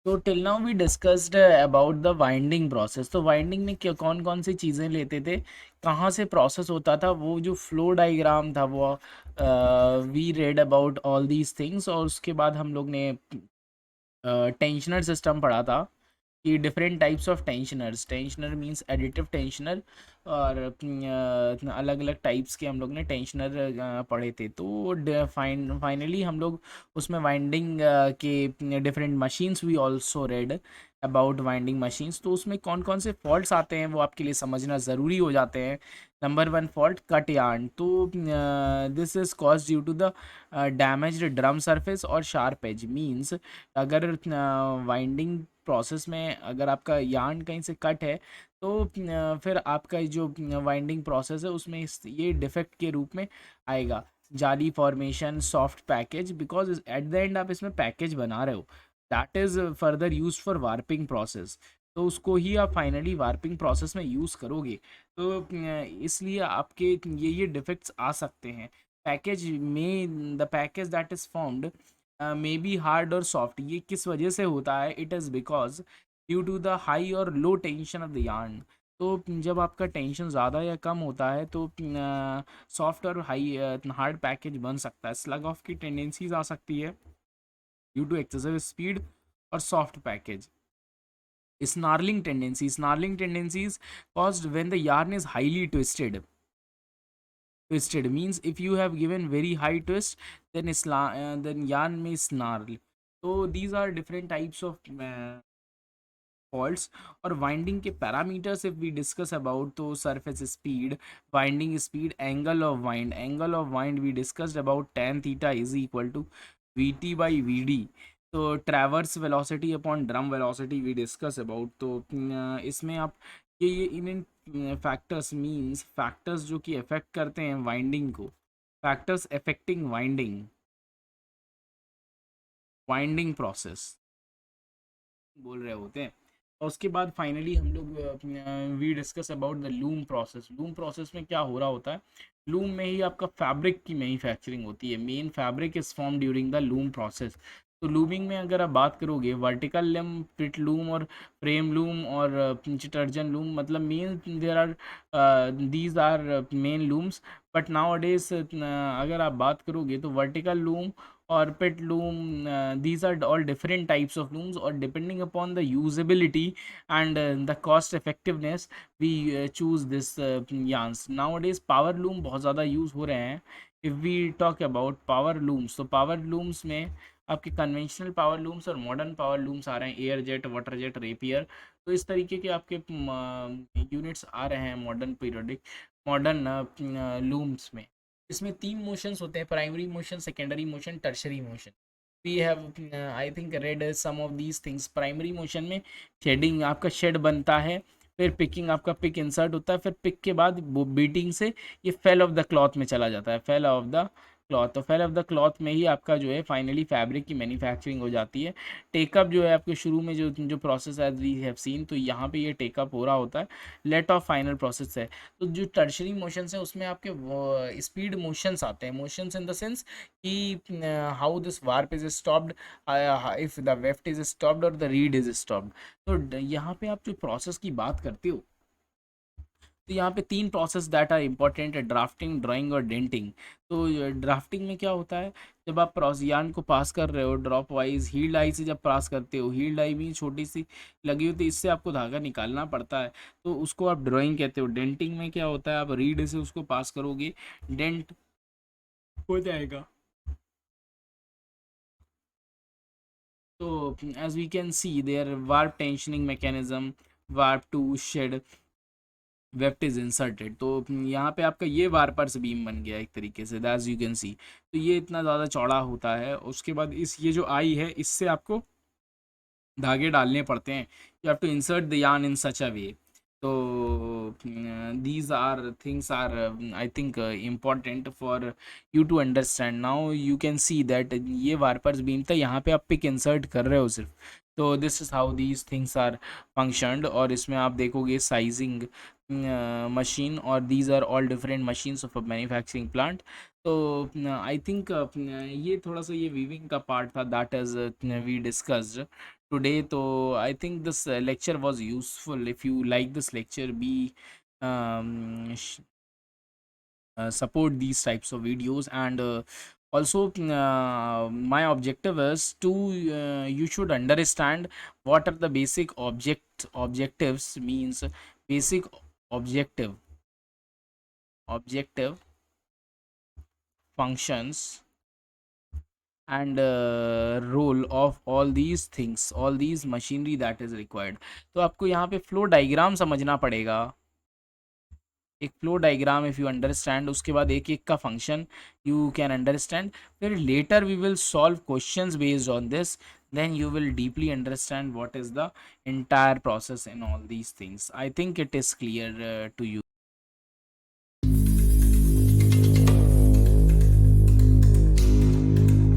तो till now we discussed about the winding process. तो winding में क्या कौन कौन सी चीज़ें लेते थे, कहाँ से प्रोसेस होता था, वो जो फ्लो डायग्राम था वो we read about all these things. और उसके बाद हम लोग ने टेंशनर सिस्टम पढ़ा था कि different types of tensioners, tensioner means additive tensioner, और अलग अलग टाइप्स के हम लोग ने टेंशनर पढ़े थे। तो फाइनली हम लोग उसमें वाइंडिंग के different machines we also read about winding machines. तो उसमें कौन कौन से फॉल्ट्स आते हैं वो आपके लिए समझना ज़रूरी हो जाते हैं। Number one fault, cut yarn. तो this is cause due to the damaged drum surface और शार्प एज। मीन्स अगर वाइंडिंग प्रोसेस में अगर आपका यार्न कहीं से कट है तो फिर आपका जो वाइंडिंग प्रोसेस है उसमें ये डिफेक्ट के रूप में आएगा। जाली formation, soft package, because at the end आप इसमें पैकेज बना रहे हो, that is further use for warping process. तो उसको ही आप फाइनली वार्पिंग प्रोसेस में यूज़ करोगे। तो इसलिए आपके ये डिफेक्ट्स आ सकते हैं। पैकेज में the package that is formed may be hard और सॉफ्ट। ये किस वजह से होता है? It is because due to the high और low tension of the yarn. तो जब आपका टेंशन ज़्यादा या कम होता है तो सॉफ्ट और हाई हार्ड पैकेज बन सकता है। स्लग ऑफ की टेंडेंसीज आ सकती है ड्यू टू एक्सेसिव स्पीड और soft package. Snarling tendencies caused when the yarn is highly twisted means if you have given very high twist, then then yarn may snarl. So these are different types of faults। और winding के parameters if we discuss about, तो surface speed, winding speed, angle of wind we discussed about tan theta is equal to VT/VD। तो traverse velocity upon drum velocity we discuss about. तो इसमें आप ये इन factors means factors जो कि affect करते हैं वाइंडिंग को, फैक्टर्स अफेक्टिंग वाइंडिंग प्रोसेस बोल रहे होते हैं। और उसके बाद फाइनली हम लोग we discuss about the loom process में क्या हो रहा होता है। लूम में ही आपका फैब्रिक की मैन्युफैक्चरिंग होती है। Main fabric is form during the loom process. तो लूमिंग में अगर आप बात करोगे, वर्टिकल लूम, पिट लूम और फ्रेम लूम और चिटर्जन लूम, मतलब main there are these are main looms. But nowadays अगर आप बात करोगे तो vertical loom or pit loom, these are all different types of looms, or depending upon the usability and the cost effectiveness we choose this yarns। Nowadays power loom बहुत ज़्यादा use हो रहे हैं। if we talk about power looms, तो power looms में आपके conventional power looms और modern power looms आ रहे हैं, air jet, water jet, rapier. तो इस तरीके के आपके यूनिट्स आ रहे हैं मॉडर्न लूम्स में। इसमें 3 मोशंस होते हैं, primary motion, secondary motion, tertiary motion. We have I think read some of these things. Primary motion में शेडिंग, आपका शेड बनता है, फिर पिकिंग, आपका पिक इंसर्ट होता है, फिर पिक के बाद बीटिंग से ये फेल ऑफ द क्लॉथ में चला जाता है, फेल ऑफ द क्लॉथ। तो फेल ऑफ द क्लॉथ में ही आपका जो है फाइनली फैब्रिक की मैन्युफैक्चरिंग हो जाती है। टेकअप जो है आपके शुरू में जो जो process as we have seen, तो यहाँ पे ये टेकअप हो रहा होता है। लेट ऑफ फाइनल प्रोसेस है। तो जो टर्शरी मोशंस हैं उसमें आपके स्पीड मोशंस आते हैं। मोशंस इन द सेंस कि how this warp is stopped, if the weft is stopped और द रीड इज स्टॉप्ड। तो यहाँ पे आप जो प्रोसेस की बात करते हो, तो यहाँ पे 3 प्रोसेस दैट आर इंपॉर्टेंट है, ड्राफ्टिंग, ड्राइंग और डेंटिंग। तो ड्राफ्टिंग में क्या होता है, जब आप यार्न को पास कर रहे हो ड्रॉप वाइज, हील्ड आई से जब पास करते हो, हील्ड आई भी छोटी सी लगी होती है, इससे आपको धागा निकालना पड़ता है, तो उसको आप ड्राइंग कहते हो। डेंटिंग में क्या होता है, आप रीड से उसको पास करोगे, डेंट हो जाएगा। तो as we can see there warp tensioning mechanism, warp to shed, weft is inserted. तो यहाँ पे आपका ये वार्पर्स बीम बन गया एक तरीके से, दैज यू कैन सी। तो ये इतना ज़्यादा चौड़ा होता है। उसके बाद इस ये जो आई है इससे आपको धागे डालने पड़ते हैं। You have to insert the yarn in such a way. तो these are things are I think important for you to understand. Now you can see that ये वार्पर्स बीम था, यहाँ पे आप पिक इंसर्ट कर रहे हो सिर्फ। तो this is how these things are functioned. और इसमें आप देखोगे साइजिंग मशीन, और these are all different machines of a manufacturing plant. तो आई थिंक ये थोड़ा सा ये वीविंग का पार्ट था that is we discussed. today. So I think this lecture was useful. If you like this lecture, be support these types of videos. And also my objective is to you should understand what are the basic objectives, means basic objective functions and role of all these things, all these machinery that is required. तो आपको यहाँ पे flow diagram समझना पड़ेगा, एक flow diagram if you understand, उसके बाद एक एक का फंक्शन यू कैन अंडरस्टैंड, फिर later we will solve questions based on this, then you will deeply understand what is the entire process in all these things. I think it is clear to you.